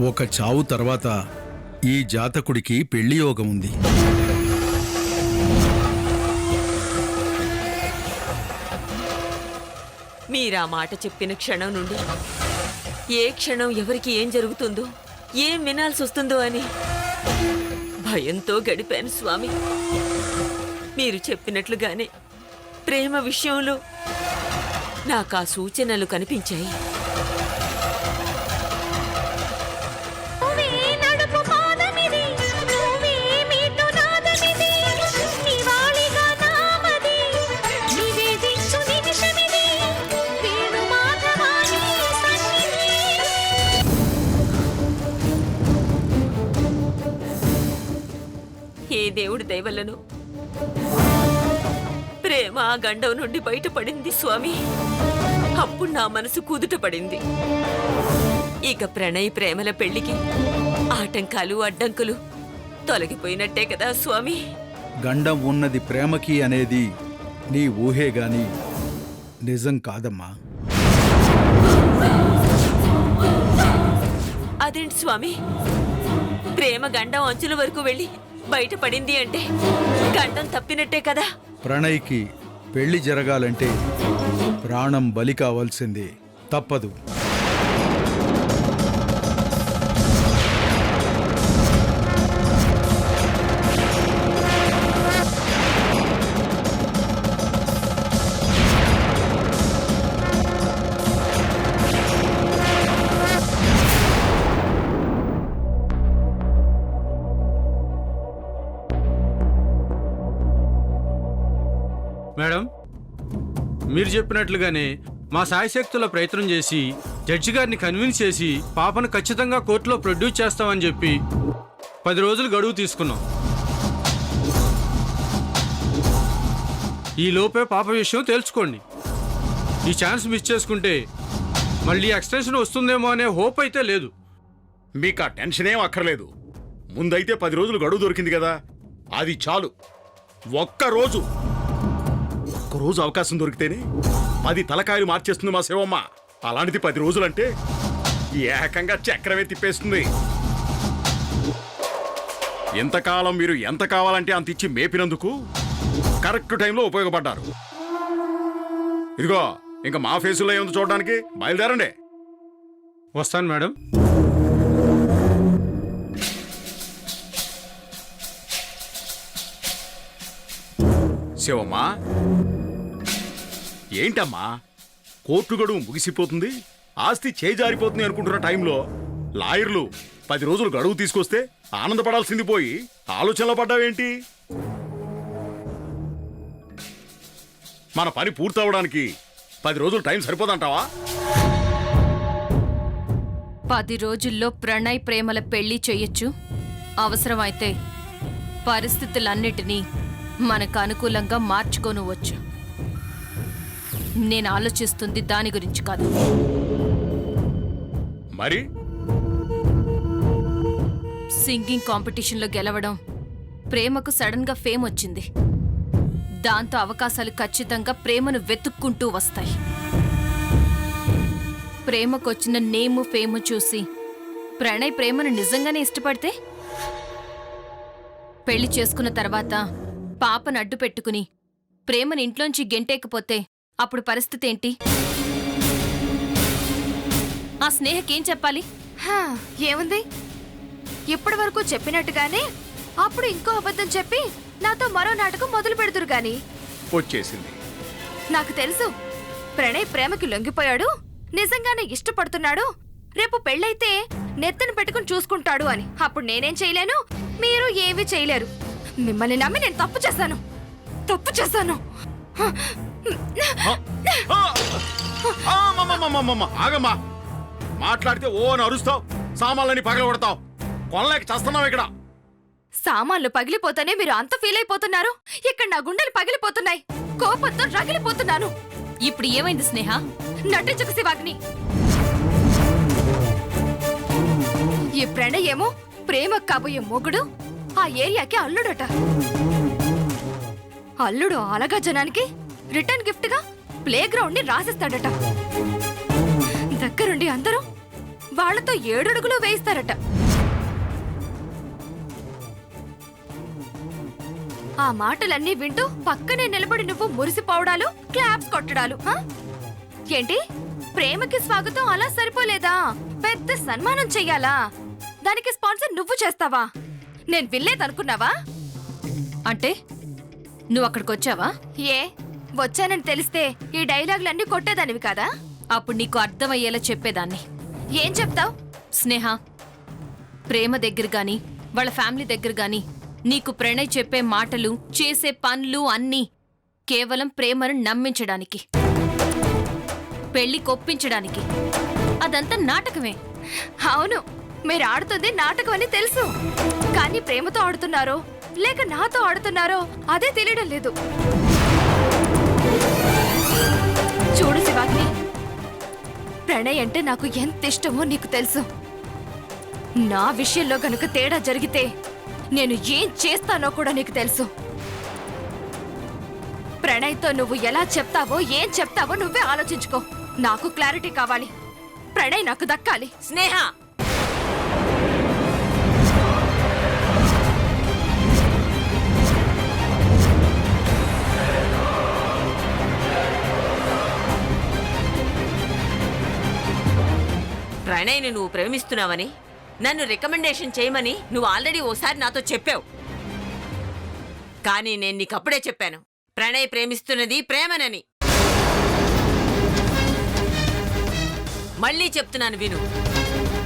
ఒక చావు తర్వాత ఈ జాతకుడికి పెళ్లి యోగం ఉంది. మీరా మాట చెప్పిన క్షణం నుండి ఏ క్షణం ఎవరికి ఏం జరుగుతుందో, ఏం వినాల్సి వస్తుందో అని భయంతో గడిపాను స్వామి. మీరు చెప్పినట్లుగానే ప్రేమ విషయంలో నాకు ఆ సూచనలు కనిపించాయి. ఏ దేవుడి దయవల్లను ప్రేమ ఆ గండం నుండి బయటపడింది స్వామి. అప్పుడు నా మనసు కుదుట పడింది. ఇక ప్రణయ్ ప్రేమల పెళ్లికి ఆటంకాలు అడ్డంకులు తొలగిపోయినట్టే కదా స్వామి. గండం ఉన్నది ప్రేమకి అనేది నీ ఊహే గాని నిజం కాదమ్మా. అదేంటి స్వామి, ప్రేమ గండం అంచుల వరకు వెళ్ళి బయటపడింది అంటే గండం తప్పినట్టే కదా. ప్రణయ్కి పెళ్లి జరగాలంటే ప్రాణం బలి కావాల్సిందే, తప్పదు. మేడం, మీరు చెప్పినట్లుగానే మా శాయశక్తుల ప్రయత్నం చేసి జడ్జి గారిని కన్విన్స్ చేసి పాపను ఖచ్చితంగా కోర్టులో ప్రొడ్యూస్ చేస్తామని చెప్పి 10 రోజులు గడువు తీసుకున్నాం. ఈ లోపే పాప విషయం తేల్చుకోండి. ఈ ఛాన్స్ మిస్ చేసుకుంటే మళ్ళీ ఎక్స్టెన్షన్ వస్తుందేమో అనే హోప్ అయితే లేదు. మీకు ఆ టెన్షన్ ఏం అక్కర్లేదు. ముందైతే 10 రోజులు గడువు దొరికింది కదా, అది చాలు. ఒక్కరోజు అవకాశం దొరికితేనే 10 తలకాయలు మార్చేస్తుంది మా శివమ్మ. అలాంటిది 10 రోజులంటే ఏకంగా చక్రమే తిప్పేస్తుంది. ఎంతకాలం మీరు ఎంత కావాలంటే అంత ఇచ్చి మేపినందుకు కరెక్ట్ టైంలో ఉపయోగపడ్డారు. ఇదిగో ఇంకా మా ఫేసులో ఏముంది చూడడానికి, బయలుదేరండి. వస్తాను మేడం. శివమ్మా, ఏంటమ్మా కోర్టు గడువు ముగిసిపోతుంది, ఆస్తి చేజారిపోతుంది అనుకుంటున్న టైంలో లాయర్లు 10 రోజులు గడువు తీసుకొస్తే ఆనందపడాల్సింది పోయి ఆలోచనలో పడ్డావేంటి? మన పని పూర్తవడానికి 10 రోజులు టైం సరిపోదంటావా? 10 రోజుల్లో ప్రణయ్ ప్రేమల పెళ్లి చెయ్యొచ్చు. అవసరమైతే పరిస్థితులన్నిటినీ మనకు అనుకూలంగా మార్చుకోనువచ్చు. నేను ఆలోచిస్తుంది దాని గురించి కాదు. మరి సింగింగ్ కాంపిటీషన్లో గెలవడం, ప్రేమకు సడన్ గా ఫేమ్ వచ్చింది. దాంతో అవకాశాలు ఖచ్చితంగా ప్రేమను వెతుక్కుంటూ వస్తాయి. ప్రేమకొచ్చిన నేము ఫేము చూసి ప్రణయ్ ప్రేమను నిజంగానే ఇష్టపడితే, పెళ్లి చేసుకున్న తర్వాత పాపను అడ్డు పెట్టుకుని ప్రేమను ఇంట్లోంచి గెంటేకపోతే అప్పుడు పరిస్థితి ఏంటి? ఆ స్నేహకేం చెప్పాలి? ఏముంది, ఇప్పటి వరకు చెప్పినట్టుగానే అప్పుడు ఇంకో అబద్ధం చెప్పి నాతో మరో నాటకం మొదలు పెడుతురు గాని. వచ్చేసింది. నాకు తెలుసు ప్రణయ్ ప్రేమకి లొంగిపోయాడు, నిజంగానే ఇష్టపడుతున్నాడు, రేపు పెళ్ళైతే నెత్తను పెట్టుకుని చూసుకుంటాడు అని. అప్పుడు నేనేం చేయలేను, మీరు ఏమీ చేయలేరు. మిమ్మల్ని నమ్మి నేను తప్పు చేశాను. ఆగమ్మా, మాట్లాడితే ఓ అని అరుస్తావు, సామాన్లని పగలగొడతావు. కొనలేక చేస్తున్నావు. ఇక్కడ సామాన్లు పగిలిపోతానే మీరు అంత ఫీల్ అయిపోతున్నారు. ఇక్కడ నా గుండెలు పగిలిపోతున్నాయి, కోపంతో రగిలిపోతున్నాను. ఇప్పుడు ఏమైంది స్నేహ? నటించక శివాగ్ని. ఈ ప్రణయ్ ఏమో ప్రేమ కాబోయే మొగుడు, ఆ ఏరియాకి అల్లుడట. అల్లుడు అలగా జనానికి రిటర్న్ గిఫ్ట్ గా ప్లే గ్రౌండ్ ని రాసిస్తాడట. దగ్గరుండి అందరూ వాళ్ళతో 7 అడుగులు వేయిస్తారట. ఆ మాటలన్నీ వింటూ పక్కనే నిలబడి నువ్వు మురిసిపోవడాలు, క్లాప్స్ కొట్టడాలు. హ? ఏంటి ప్రేమకి స్వాగతం అలా సరిపోలేదా? పెద్ద సన్మానం చెయ్యాలా? దానికి స్పాన్సర్ నువ్వు చేస్తావా? నేను వినలేదనుకున్నావా? అంటే నువ్వు అక్కడికి వచ్చావా? ఏ వచ్చానని తెలిస్తే ఈ డైలాగులన్నీ కొట్టేదానివి కాదా? అప్పుడు నీకు అర్థమయ్యేలా చెప్పేదాన్ని. ఏం చెప్తావ్? స్నేహ, ప్రేమ దగ్గర గాని వాళ్ళ ఫ్యామిలీ దగ్గర గాని నీకు ప్రణయ్ చెప్పే మాటలు, చేసే పనులు అన్నీ కేవలం ప్రేమను నమ్మించడానికి, పెళ్లి కొప్పించడానికి. అదంతా నాటకమే. అవును, మీరు ఆడుతుంది నాటకం అని తెలుసు. కానీ ప్రేమతో ఆడుతున్నారో లేక నాతో ఆడుతున్నారో అదే తెలియడం లేదు. చూడు శివాగ్ని, ప్రణయ్ అంటే నాకు ఎంత ఇష్టమో నీకు తెలుసు. నా విషయంలో గనుక తేడా జరిగితే నేను ఏం చేస్తానో కూడా నీకు తెలుసు. ప్రణయ్తో నువ్వు ఎలా చెప్తావో, ఏం చెప్తావో నువ్వే ఆలోచించుకో. నాకు క్లారిటీ కావాలి. ప్రణయ్ నాకు దక్కాలి. స్నేహ, ప్రణయ్ని నువ్వు ప్రేమిస్తున్నావని, నన్ను రికమెండేషన్ చేయమని నువ్వు ఆల్రెడీ ఓసారి నాతో చెప్పావు. కానీ నేను నీకప్పుడే చెప్పాను, ప్రణయ్ ప్రేమిస్తున్నది ప్రేమనని. మళ్ళీ చెప్తున్నాను విను.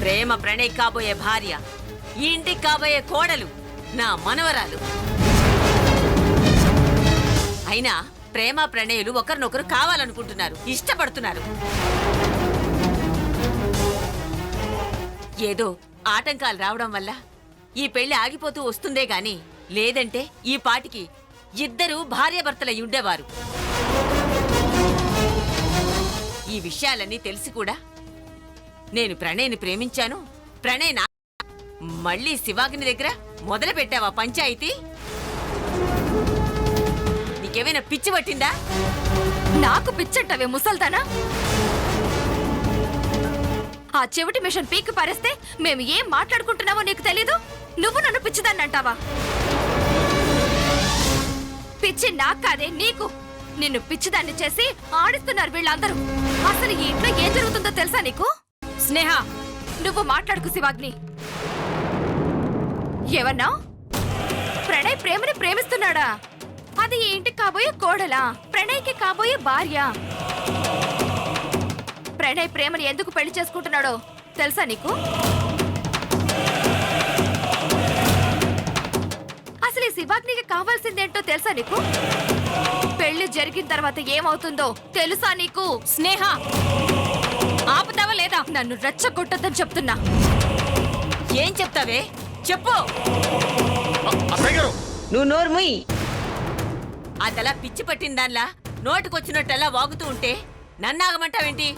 ప్రేమ ప్రణయ్ కాబోయే భార్య, ఈ ఇంటికి కాబోయే కోడలు, నా మనవరాలు. అయినా ప్రేమ ప్రణయులు ఒకరినొకరు కావాలనుకుంటున్నారు, ఇష్టపడుతున్నారు. ఏదో ఆటంకాలు రావడం వల్ల ఈ పెళ్లి ఆగిపోతూ వస్తుందే గాని, లేదంటే ఈ పాటికి ఇద్దరూ భార్యాభర్తలై ఉండేవారు. ఈ విషయాలన్నీ తెలిసి కూడా నేను ప్రణయ్ని ప్రేమించాను, ప్రణయ్ నా. మళ్ళీ శివాగ్ని దగ్గర మొదలు పెట్టావా పంచాయితీ? నీకేమైనా పిచ్చి పట్టిందా? నాకు పిచ్చంటవే ముసల్దానా? ఆ చెవిటి మిషన్ పీక్ పారేస్తే మేము ఏం మాట్లాడుకుంటున్నావో నీకు తెలీదు? నువ్వు నన్ను పిచ్చిదాన్ని అంటావా? పిచ్చి నాకు కాదే, నీకు. నిన్ను పిచ్చిదాన్ని చేసి ఆడిస్తున్నారు వీళ్ళందరూ. అసలు ఈ ఇంట్లో ఏం జరుగుతుందో తెలుసా నీకు? స్నేహ, నువ్వు మాట్లాడుకు శివాగ్ని. ఏమన్నా? ప్రణయ్ ప్రేమని ప్రేమిస్తున్నాడా? అది ఈ ఇంటికి కాబోయే కోడలా? ప్రణయ్కి కాబోయే భార్య. ప్రణయ్ ప్రేమని ఎందుకు పెళ్లి చేసుకుంటున్నాడో తెలుసా నీకు? అసలు ఈ శివాగ్నికి కావాల్సిందేంటో తెలుసా నీకు? పెళ్లి జరిగిన తర్వాత ఏమవుతుందో తెలుసా నీకు? స్నేహ, ఆపుతావా లేదా? నన్ను రెచ్చగొట్టొద్దని చెప్తున్నా. ఏం చెప్తావే చెప్పు. అత్తయ్య గారు, నువ్వు నోర్ముయ్. అదలా పిచ్చి పట్టిన దానిలా నోటికొచ్చినట్టలా వాగుతూ ఉంటే నన్నాగమంటావేంటి?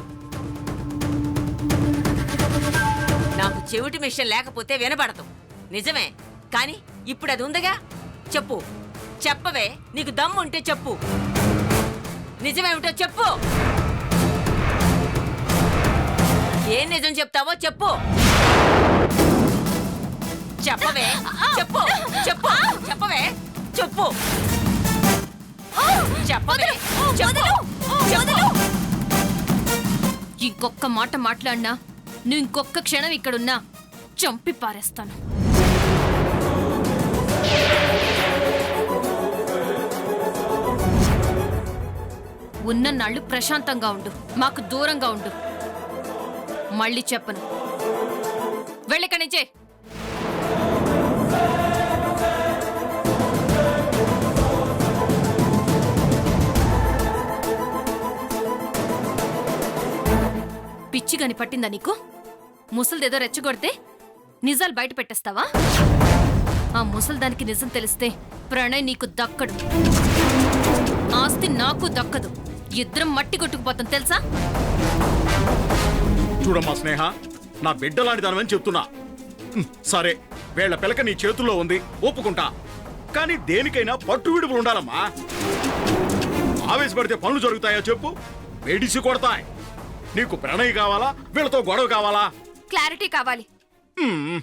నాకు చెవిటి మిషన్ లేకపోతే వినబడదు, నిజమే. కానీ ఇప్పుడు అది ఉందిగా. చెప్పు, చెప్పవే. నీకు దమ్ము ఉంటే చెప్పు, నిజమేమిటో చెప్పు. ఏం నిజం చెప్తావో చెప్పు. చెప్పవే, చెప్పు, చెప్పు, చెప్పవే, చెప్పు, చెప్పవే, చెప్పు, చెప్పు. ఇంకొక్క మాట మాట్లాడినా, నువ్వు ఇంకొక్క క్షణం ఇక్కడున్నా చంపి పారేస్తాను. ఉన్న నాళ్ళు ప్రశాంతంగా ఉండు, మాకు దూరంగా ఉండు. మళ్ళీ చెప్పను, వెళ్ళిక్కడి నుంచే. పిచ్చి గని పట్టిందా నీకు? ముసలిదేదో రెచ్చగొడితే నిజాలు బయట పెట్టేస్తావా? ఆ ముసలిదానికి నిజం తెలిస్తే ప్రణయ్ నీకు దక్కడు, ఆస్తి నాకు దక్కదు. ఇద్దరం మట్టి కొట్టుకుపోతాం తెలుసా? చూడమ్మా స్నేహ, నా బిడ్డ లాంటి దానివని చెప్తున్నా. సరే, వీళ్ల పిలక నీ చేతుల్లో ఉంది, ఒప్పుకుంటా. కానీ దేనికైనా పట్టు విడుపులు ఉండాలమ్మా. ఆవేశపడితే పనులు జరుగుతాయో చెప్పు, వేడిసి కొడతాయి. నీకు ప్రణయ్ కావాలా, వీళ్ళతో గొడవ కావాలా? క్లారిటీ కావాలి. మ్మ్.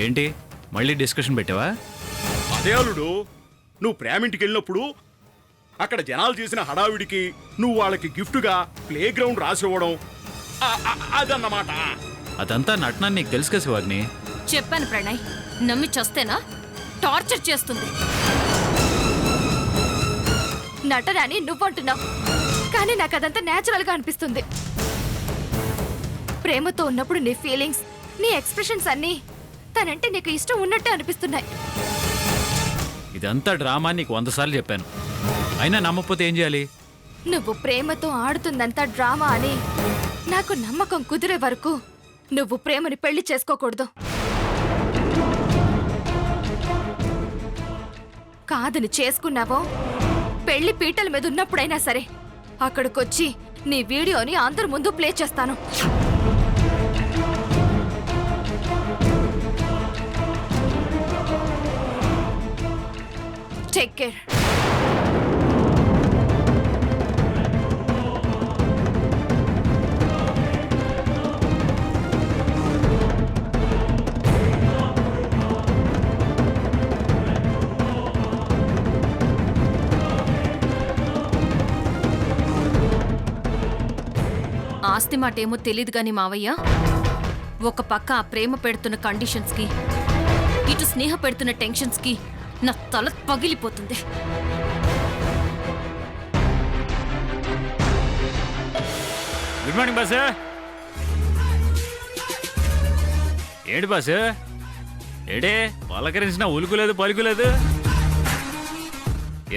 ఏంటి మళ్ళీ డిస్కషన్ పెట్టావా? అదే అల్లుడు, నువ్వు ప్రేమింటికి వెళ్ళినప్పుడు అక్కడ జనాలు చేసిన హడావిడికి నువ్వు వాళ్ళకి గిఫ్ట్గా ప్లే గ్రౌండ్ రాసివ్వడం అదన్నమాట. అదంతా నటన నీకు తెలుసు కదా శివాగ్ని. చెప్పాను ప్రణయ్, నమ్మి చస్తేనా? టార్చర్ చేస్తుంది. నటనని నువ్వంటున్నావు, కానీ నాకు అదంతా నేచురల్ గా అనిపిస్తుంది. ప్రేమతో ఉన్నప్పుడు నీ ఫీలింగ్స్, నీ ఎక్స్ప్రెషన్స్ అన్నీ తనంటే నీకు ఇష్టం ఉన్నట్టే అనిపిస్తున్నాయి. ఇదంతా డ్రామా నీకు 100 సార్లు చెప్పాను, అయినా నమ్మకపోతే ఏం చేయాలి? నువ్వు ప్రేమతో ఆడుతుందంతా డ్రామా అని నాకు నమ్మకం కుదిరే వరకు నువ్వు ప్రేమని పెళ్లి చేసుకోకూడదు. కాదని చేసుకున్నావో పెళ్లి పీటల మీద ఉన్నప్పుడైనా సరే అక్కడికొచ్చి నీ వీడియోని అందరి ముందు ప్లే చేస్తాను. Take care. ఆస్తి మాట ఏమో తెలీదు గాని మావయ్య, ఒక పక్క ఆ ప్రేమ పెడుతున్న కండిషన్స్కి, ఇటు స్నేహ పెడుతున్న టెన్షన్స్కి నా తల పగిలిపోతుంది. Good morning boss. ఏంటి బాస్, ఏడే పలకరించిన ఉలుకులేదు పలుకులేదు,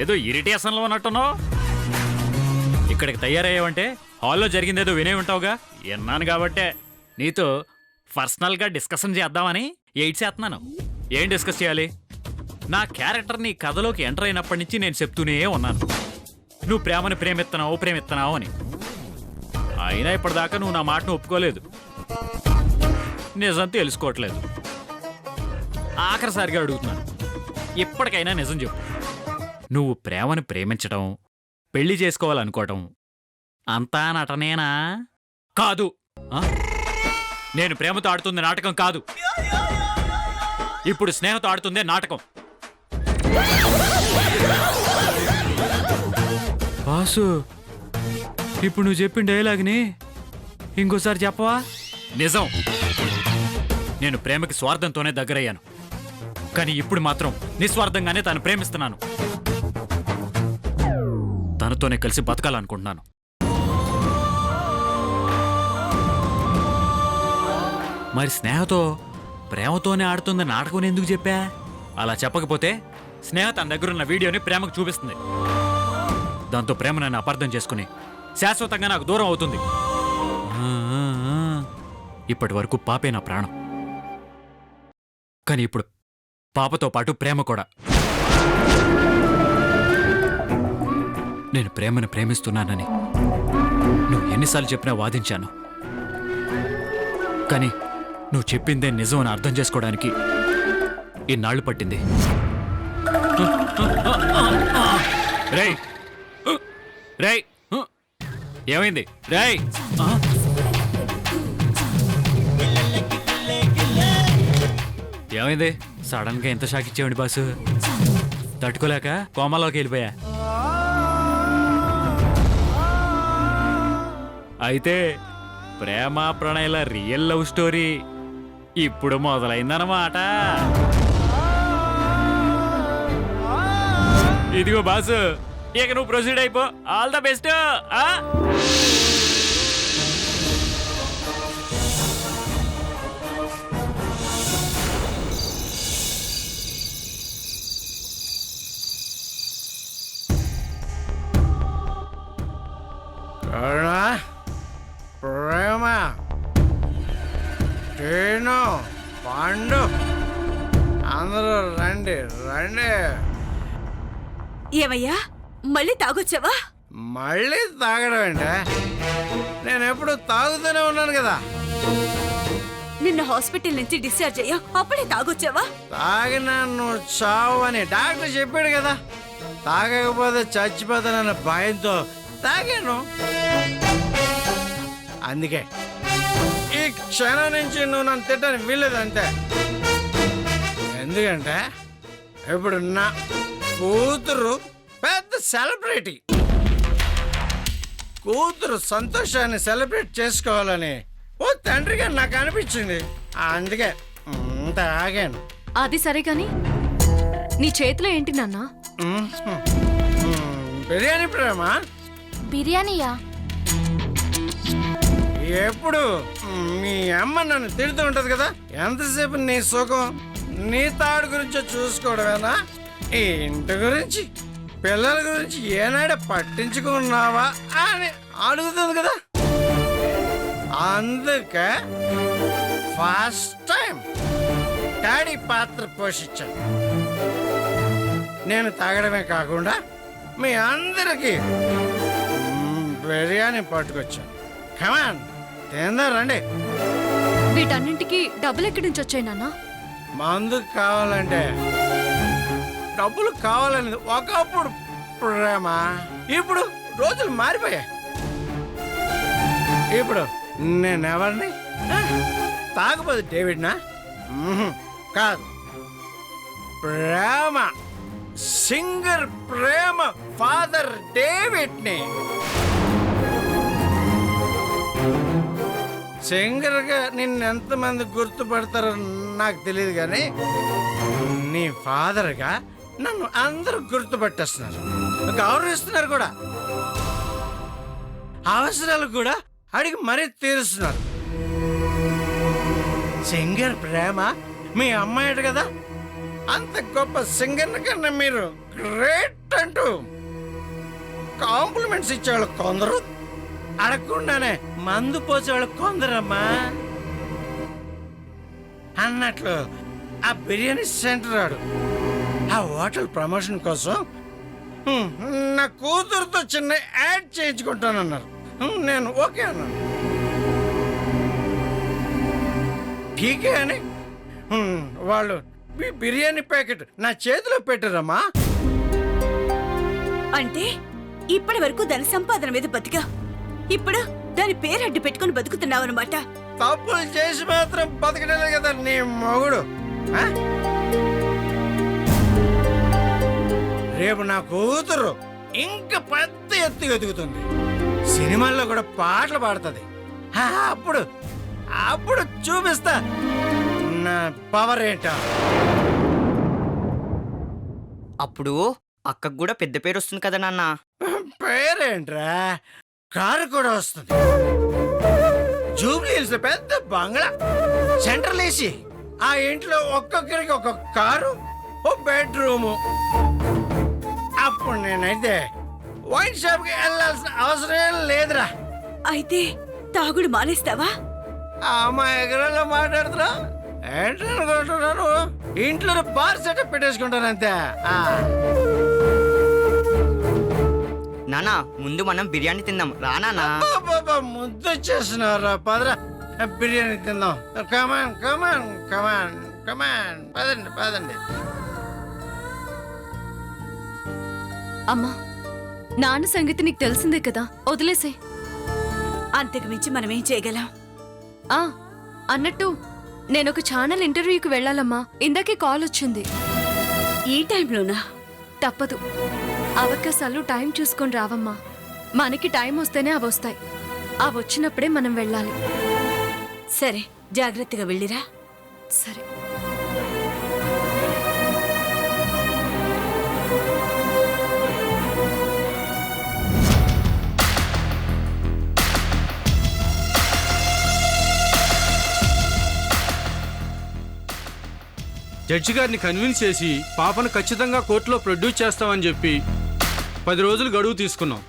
ఏదో ఇరిటేషన్లో ఉన్నట్టున్నావు. ఇక్కడికి తయారయ్యావంటే హాల్లో జరిగిందేదో వినే ఉంటావుగా. విన్నాను కాబట్టే నీతో పర్సనల్గా డిస్కషన్ చేద్దామని ఎయిట్ చేస్తున్నాను. ఏం డిస్కస్ చేయాలి? నా క్యారెక్టర్ నీ కథలోకి ఎంటర్ అయినప్పటి నుంచి నేను చెప్తూనే ఉన్నాను, నువ్వు ప్రేమని ప్రేమిస్తున్నావు అని. అయినా ఇప్పటిదాకా నువ్వు నా మాటను ఒప్పుకోలేదు, నిజం తెలుసుకోవట్లేదు. ఆఖరిసారిగా అడుగుతున్నాను, ఇప్పటికైనా నిజం చెప్పు. నువ్వు ప్రేమని ప్రేమించడం, పెళ్లి చేసుకోవాలనుకోవటం అంతా నటనేనా? కాదు. ఆ? నేను ప్రేమతో ఆడుతుంది నాటకం కాదు, ఇప్పుడు స్నేహంతో ఆడుతుందే నాటకం. బాసు, ఇప్పుడు నువ్వు చెప్పిన డైలాగ్ని ఇంకోసారి చెప్పవా? నిజం, నేను ప్రేమకి స్వార్థంతోనే దగ్గరయ్యాను, కానీ ఇప్పుడు మాత్రం నిస్వార్థంగానే తను ప్రేమిస్తున్నాను. తనతోనే కలిసి బతకాలనుకుంటున్నాను. మరి స్నేహతో ప్రేమతోనే ఆడుతుంది నాటకం ఎందుకు చెప్పా? అలా చెప్పకపోతే స్నేహ తన దగ్గరున్న వీడియోని ప్రేమకు చూపిస్తుంది. దాంతో ప్రేమ నన్ను అపార్థం చేసుకుని శాశ్వతంగా నాకు దూరం అవుతుంది. ఇప్పటి వరకు పాపే నా ప్రాణం, కానీ ఇప్పుడు పాపతో పాటు ప్రేమ కూడా. నేను ప్రేమను ప్రేమిస్తున్నానని నువ్వు ఎన్నిసార్లు చెప్పినా వాదించాను, కానీ నువ్వు చెప్పిందే నిజం అని అర్థం చేసుకోవడానికి ఇన్నాళ్ళు పట్టింది. రేయ్ రేయ్, ఏమైంది రేయ్? ఏమైంది? సడన్ గా ఎంత షాక్ ఇచ్చేవండి బాసు? తట్టుకోలేక కోమలోకి వెళ్ళిపోయా. అయితే ప్రేమ ప్రణయల రియల్ లవ్ స్టోరీ ఇప్పుడు మొదలైందన్నమాట. ఇదిగో బాసు, ఇక నువ్వు ప్రొసీడ్ అయిపో. All the best. ప్రేమ నేను పండు అందరూ రండి రండి. ఏమయ్యా, మళ్ళీ తాగొచ్చావా? మళ్ళీ తాగడం ఏంటే? నేను ఎప్పుడు తాగుతూనే ఉన్నాను కదా. నిన్న హాస్పిటల్ నుంచి డిశ్చార్జ్ అయ్యా, అప్పుడే తాగొచ్చావా? తాగినా నువ్వు చావు అని డాక్టర్ చెప్పాడు కదా. తాగకపోతే చచ్చిపోతానన్న భయంతో తాగాను. అందుకే ఈ క్షణం నుంచి నువ్వు నన్ను తిట్టని వీల్లేదు అంతే. ఎందుకంటే ఇప్పుడు నా కూతురు పెద్ద సెలబ్రిటీ. కూతురు సంతోషాన్ని సెలబ్రేట్ చేసుకోవాలని ఓ తండ్రిగా నాకు అనిపించింది. అందుకే తాగాను. అది సరే గాని నీ చేతిలో ఏంటి నాన్న? బిర్యానీ ప్రేమ. బిర్యానీయా? ఎప్పుడు మీ అమ్మ నన్ను తిడుతూ ఉంటది కదా, ఎంతసేపు నీ సుఖం నీ తాడు గురించి చూసుకోవడమేనా? ఈ ఇంటి గురించి పిల్లల గురించి ఏనాడే పట్టించుకున్నావా అని అడుగుతుంది కదా. అందుకే ఫస్ట్ టైం డాడీ పాత్ర పోషించాను. నేను తాగడమే కాకుండా మీ అందరికీ బిర్యానీ పట్టుకొచ్చాను. కమాన్ తిందారండి. వీటన్నింటికి డబ్బులు ఎక్కడి నుంచి వచ్చాయి నాన్న? మందు కావాలంటే డబ్బులు కావాలనేది ఒకప్పుడు ప్రేమ. ఇప్పుడు రోజులు మారిపోయాయి. ఇప్పుడు నేనెవరిని? తాగపోదు డేవిడ్నా? కాదు, ప్రేమ సింగర్ ప్రేమ ఫాదర్ డేవిడ్ని. సింగర్గా నిన్నెంతమంది గుర్తుపడతారో నాకు తెలియదు, కానీ నీ ఫాదర్గా నన్ను అందరూ గుర్తుపట్టేస్తున్నారు, గౌరవిస్తున్నారు కూడా. అవసరాలు కూడా అడిగి మరీ తీరుస్తున్నారు. సింగర్ ప్రేమ మీ అమ్మాయి కదా, అంత గొప్ప సింగర్ కన్నా మీరు గ్రేట్ అంటూ కాంప్లిమెంట్స్ ఇచ్చేవాళ్ళు కొందరు, అడగకుండానే మందు పోసేవాళ్ళు కొందరమ్మా. అన్నట్లు ఆ బిర్యానీ సెంటర్ వాడు ఆ హోటల్ ప్రమోషన్ కోసం నా కూతురుతో చిన్న యాడ్ చేయించుకుంటానన్నారు. నేను ఓకే అన్నాను. ఠీకే అని వాళ్ళు బిర్యానీ ప్యాకెట్ నా చేతిలో పెట్టారమ్మా. అంటే ఇప్పటి వరకు దాని సంపాదన మీద బతికా, ఇప్పుడు దాని పేరు అడ్డు పెట్టుకుని బతుకుతున్నావు అనమాట. తప్పులు చేసి మాత్రం బతకడలే కదా నీ మొగుడు. రేపు నా కూతురు ఇంకా పెద్ద ఎత్తు ఎదుగుతుంది, సినిమాల్లో కూడా పాటలు పాడుతుంది. అప్పుడు అప్పుడు చూపిస్తా నా పవర్ ఏంటో. అప్పుడు అక్కకు కూడా పెద్ద పేరు వస్తుంది కదా నాన్న. పేరేంట్రా, కారు కూడా వస్తుంది. జూబ్లీ హిల్స్ లో పెద్ద బంగ్లా, సెంట్రల్ ఏసీ. ఆ ఇంట్లో ఒక్కొక్కరికి ఒక్కొక్క కారు, ఓ బెడ్రూము. అప్పుడు నేనైతే వైన్ షాప్ కి వెళ్ళాల్సిన అవసరం లేదురా. అయితే తాగుడు మానేస్తావా? మా ఎగరలో మాట్లాడుతున్నా ఏంటనుకుంటున్నాను? ఇంట్లో బార్ సెటప్ పెట్టేసుకుంటాను అంతే. నానా ముందు మనం బిర్యానీ తిందాం రా నానా. ముద్దు వచ్చేస్తున్నారా, పదరా బిర్యానీ తిందాం. కమాన్ కమాన్ కమాన్ కమాన్, పదండి పదండి. అమ్మా, నాన్న సంగతి నీకు తెలిసిందే కదా, వదిలేసే. అంతకు మించి మనమేం చేయగలం? అన్నట్టు నేను ఒక ఛానల్ ఇంటర్వ్యూకి వెళ్ళాలమ్మా. ఇందాకే కాల్ వచ్చింది. ఈ టైంలోనా? తప్పదు. అవకాశాలు టైం చూసుకొని రావమ్మా. మనకి టైం వస్తేనే అవి వస్తాయి. అవి వచ్చినప్పుడే మనం వెళ్ళాలి. సరే, జాగ్రత్తగా వెళ్ళిరా. సరే. జడ్జి గారిని కన్విన్స్ చేసి పాపను ఖచ్చితంగా కోర్టులో ప్రొడ్యూస్ చేస్తామని చెప్పి 10 రోజులు గడువు తీసుకున్నాం.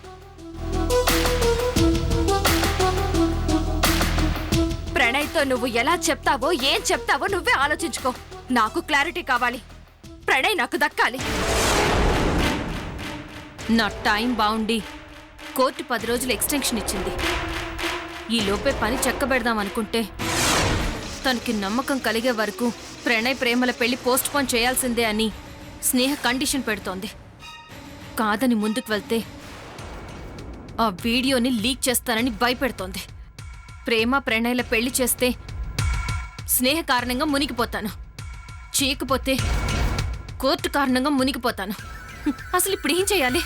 ప్రణయ్తో నువ్వు ఎలా చెప్తావో ఏం చెప్తావో నువ్వే ఆలోచించుకో. నాకు క్లారిటీ కావాలి. ప్రణయ్ నాకు దక్కాలి. నా టైం బాగుండి కోర్టు 10 రోజులు ఎక్స్టెన్షన్ ఇచ్చింది. ఈ లోపే పని చెక్కబెడదాం అనుకుంటే తనకి నమ్మకం కలిగే వరకు ప్రణయ్ ప్రేమల పెళ్లి పోస్ట్ పోన్ చేయాల్సిందే అని స్నేహ కండిషన్ పెడుతోంది. కాదని ముందుకు వెళ్తే ఆ వీడియోని లీక్ చేస్తానని భయపెడుతోంది. ప్రేమ ప్రణయ్ల పెళ్లి చేస్తే స్నేహ కారణంగా మునిగిపోతాను, చేయకపోతే కోర్టు కారణంగా మునిగిపోతాను. అసలు ఇప్పుడు ఏం చేయాలి?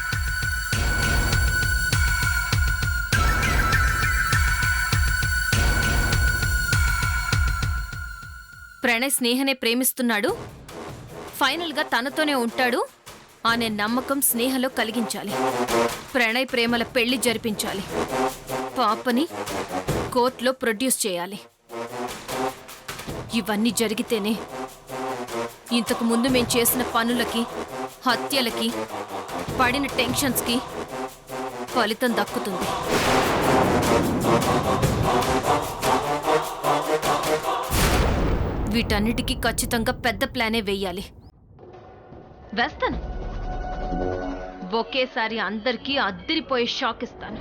ప్రణయ్ స్నేహనే ప్రేమిస్తున్నాడు, ఫైనల్గా తనతోనే ఉంటాడు అనే నమ్మకం స్నేహలో కలిగించాలి. ప్రణయ్ ప్రేమల పెళ్లి జరిపించాలి. పాపని కోర్టులో ప్రొడ్యూస్ చేయాలి. ఇవన్నీ జరిగితేనే ఇంతకు ముందు మేం చేసిన పనులకి, హత్యలకి, పడిన టెన్షన్స్కి ఫలితం దక్కుతుంది. వీటన్నిటికీ ఖచ్చితంగా పెద్ద ప్లానే వేయాలి. వేస్తాను. ఒకేసారి అందరికీ అద్దిరిపోయే షాక్ ఇస్తాను.